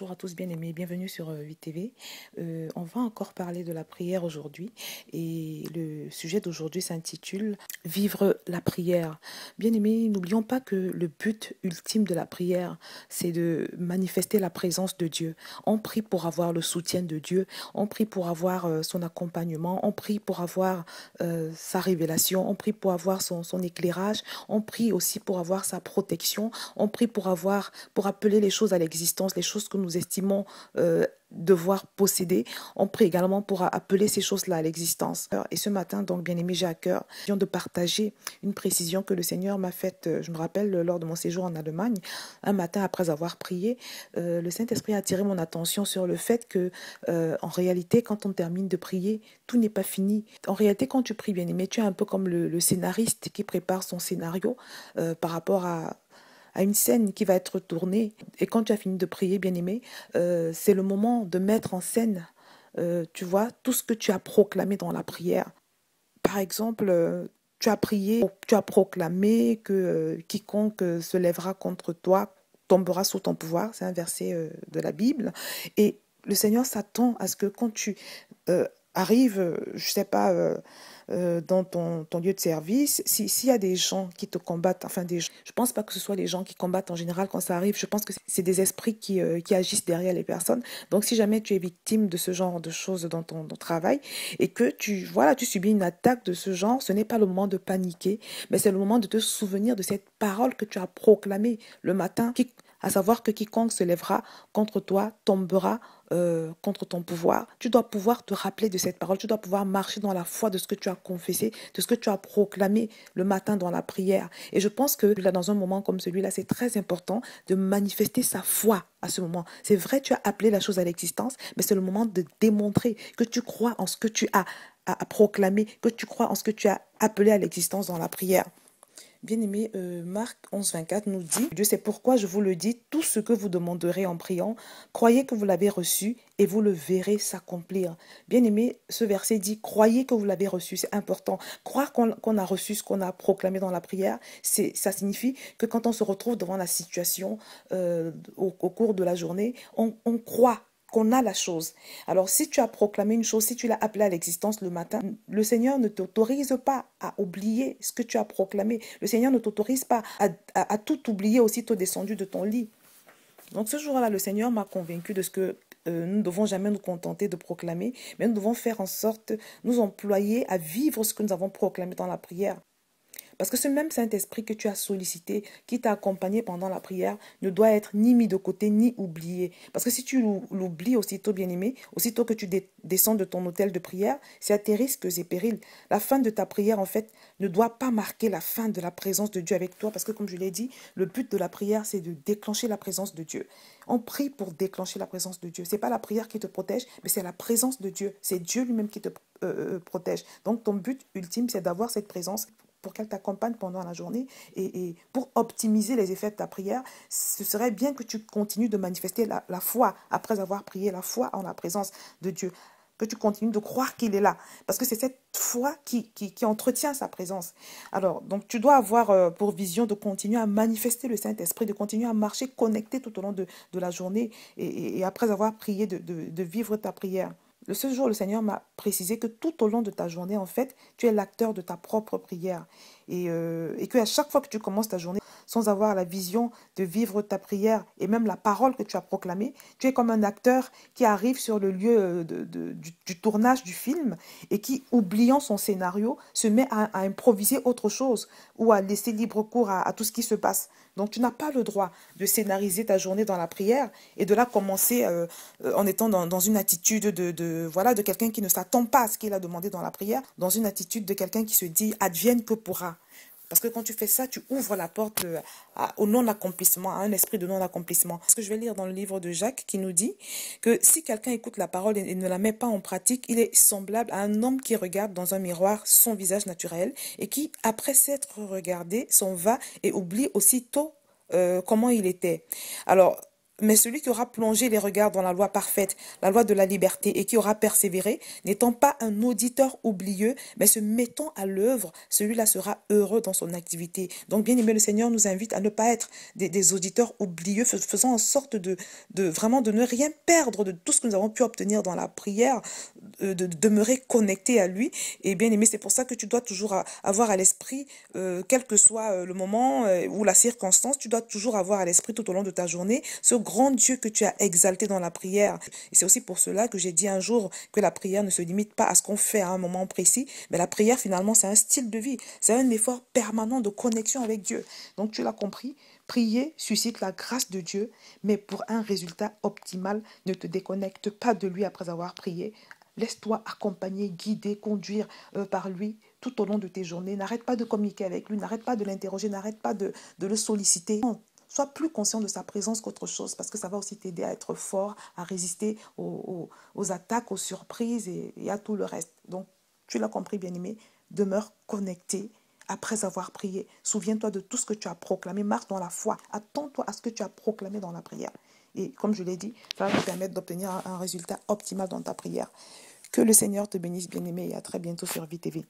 Bonjour à tous bien-aimés, bienvenue sur 8TV. On va encore parler de la prière aujourd'hui et le sujet d'aujourd'hui s'intitule « Vivre la prière ». Bien-aimés, n'oublions pas que le but ultime de la prière, c'est de manifester la présence de Dieu. On prie pour avoir le soutien de Dieu, on prie pour avoir son accompagnement, on prie pour avoir sa révélation, on prie pour avoir son éclairage, on prie aussi pour avoir sa protection, on prie pour appeler les choses à l'existence, les choses que nous estimons devoir posséder. On prie également pour appeler ces choses-là à l'existence. Et ce matin, donc, bien-aimé, j'ai à cœur de partager une précision que le Seigneur m'a faite, je me rappelle, lors de mon séjour en Allemagne. Un matin, après avoir prié, le Saint-Esprit a attiré mon attention sur le fait que, en réalité, quand on termine de prier, tout n'est pas fini. En réalité, quand tu pries, bien-aimé, tu es un peu comme le scénariste qui prépare son scénario par rapport à une scène qui va être tournée. Et quand tu as fini de prier, bien-aimé, c'est le moment de mettre en scène, tu vois, tout ce que tu as proclamé dans la prière. Par exemple, tu as prié, tu as proclamé que quiconque se lèvera contre toi tombera sous ton pouvoir. C'est un verset de la Bible. Et le Seigneur s'attend à ce que quand tu arrives, je ne sais pas, dans ton lieu de service, s'il y a des gens qui te combattent, enfin je ne pense pas que ce soit les gens qui combattent en général quand ça arrive, je pense que c'est des esprits qui agissent derrière les personnes. Donc si jamais tu es victime de ce genre de choses dans ton travail et que tu subis une attaque de ce genre, ce n'est pas le moment de paniquer, mais c'est le moment de te souvenir de cette parole que tu as proclamée le matin, à savoir que quiconque se lèvera contre toi tombera contre ton pouvoir. Tu dois pouvoir te rappeler de cette parole, tu dois pouvoir marcher dans la foi de ce que tu as confessé, de ce que tu as proclamé le matin dans la prière. Et je pense que là, dans un moment comme celui-là, c'est très important de manifester sa foi à ce moment. C'est vrai, tu as appelé la chose à l'existence, mais c'est le moment de démontrer que tu crois en ce que tu as proclamé, que tu crois en ce que tu as appelé à l'existence dans la prière. Bien-aimé, Marc 11, 24 nous dit, Dieu, c'est pourquoi je vous le dis, tout ce que vous demanderez en priant, croyez que vous l'avez reçu et vous le verrez s'accomplir. Bien-aimé, ce verset dit, croyez que vous l'avez reçu, c'est important. Croire qu'on a reçu ce qu'on a proclamé dans la prière, ça signifie que quand on se retrouve devant la situation au cours de la journée, on croit qu'on a la chose. Alors, si tu as proclamé une chose, si tu l'as appelée à l'existence le matin, le Seigneur ne t'autorise pas à oublier ce que tu as proclamé. Le Seigneur ne t'autorise pas à tout oublier aussitôt descendu de ton lit. Donc, ce jour-là, le Seigneur m'a convaincu de ce que nous ne devons jamais nous contenter de proclamer, mais nous devons faire en sorte, nous employer à vivre ce que nous avons proclamé dans la prière. Parce que ce même Saint-Esprit que tu as sollicité, qui t'a accompagné pendant la prière, ne doit être ni mis de côté, ni oublié. Parce que si tu l'oublies aussitôt, bien-aimé, aussitôt que tu descends de ton hôtel de prière, c'est à tes risques et périls. La fin de ta prière, en fait, ne doit pas marquer la fin de la présence de Dieu avec toi. Parce que, comme je l'ai dit, le but de la prière, c'est de déclencher la présence de Dieu. On prie pour déclencher la présence de Dieu. Ce n'est pas la prière qui te protège, mais c'est la présence de Dieu. C'est Dieu lui-même qui te protège. Donc, ton but ultime, c'est d'avoir cette présence pour qu'elle t'accompagne pendant la journée et pour optimiser les effets de ta prière, ce serait bien que tu continues de manifester la foi après avoir prié, la foi en la présence de Dieu, que tu continues de croire qu'il est là, parce que c'est cette foi qui entretient sa présence. Alors, donc tu dois avoir pour vision de continuer à manifester le Saint-Esprit, de continuer à marcher connecté tout au long de la journée et après avoir prié, de vivre ta prière. Ce jour, le Seigneur m'a précisé que tout au long de ta journée, en fait, tu es l'acteur de ta propre prière. Et qu'à chaque fois que tu commences ta journée, sans avoir la vision de vivre ta prière et même la parole que tu as proclamée, tu es comme un acteur qui arrive sur le lieu du tournage du film et qui, oubliant son scénario, se met à improviser autre chose ou à laisser libre cours à tout ce qui se passe. Donc, tu n'as pas le droit de scénariser ta journée dans la prière et de la commencer en étant dans une attitude de quelqu'un qui ne s'attend pas à ce qu'il a demandé dans la prière, dans une attitude de quelqu'un qui se dit « advienne que pourra ». Parce que quand tu fais ça, tu ouvres la porte au non-accomplissement, à un esprit de non-accomplissement. Parce que je vais lire dans le livre de Jacques qui nous dit que si quelqu'un écoute la parole et ne la met pas en pratique, il est semblable à un homme qui regarde dans un miroir son visage naturel et qui, après s'être regardé, s'en va et oublie aussitôt comment il était. Alors, Mais celui qui aura plongé les regards dans la loi parfaite, la loi de la liberté, et qui aura persévéré, n'étant pas un auditeur oublieux, mais se mettant à l'œuvre, celui-là sera heureux dans son activité. Donc, bien aimé, le Seigneur nous invite à ne pas être des auditeurs oublieux, faisant en sorte vraiment de ne rien perdre de tout ce que nous avons pu obtenir dans la prière, de demeurer connecté à lui. Et bien aimé, c'est pour ça que tu dois toujours avoir à l'esprit, quel que soit le moment ou la circonstance, tu dois toujours avoir à l'esprit tout au long de ta journée ce grand Dieu que tu as exalté dans la prière. Et c'est aussi pour cela que j'ai dit un jour que la prière ne se limite pas à ce qu'on fait à un moment précis, mais la prière finalement c'est un style de vie, c'est un effort permanent de connexion avec Dieu. Donc tu l'as compris, prier suscite la grâce de Dieu, mais pour un résultat optimal, ne te déconnecte pas de lui après avoir prié. Laisse-toi accompagner, guider, conduire par lui tout au long de tes journées. N'arrête pas de communiquer avec lui, n'arrête pas de l'interroger, n'arrête pas de le solliciter. Non. Sois plus conscient de sa présence qu'autre chose parce que ça va aussi t'aider à être fort, à résister aux attaques, aux surprises et à tout le reste. Donc, tu l'as compris, bien-aimé, demeure connecté après avoir prié. Souviens-toi de tout ce que tu as proclamé, marche dans la foi. Attends-toi à ce que tu as proclamé dans la prière. Et comme je l'ai dit, ça va te permettre d'obtenir un résultat optimal dans ta prière. Que le Seigneur te bénisse, bien-aimé, et à très bientôt sur VTV.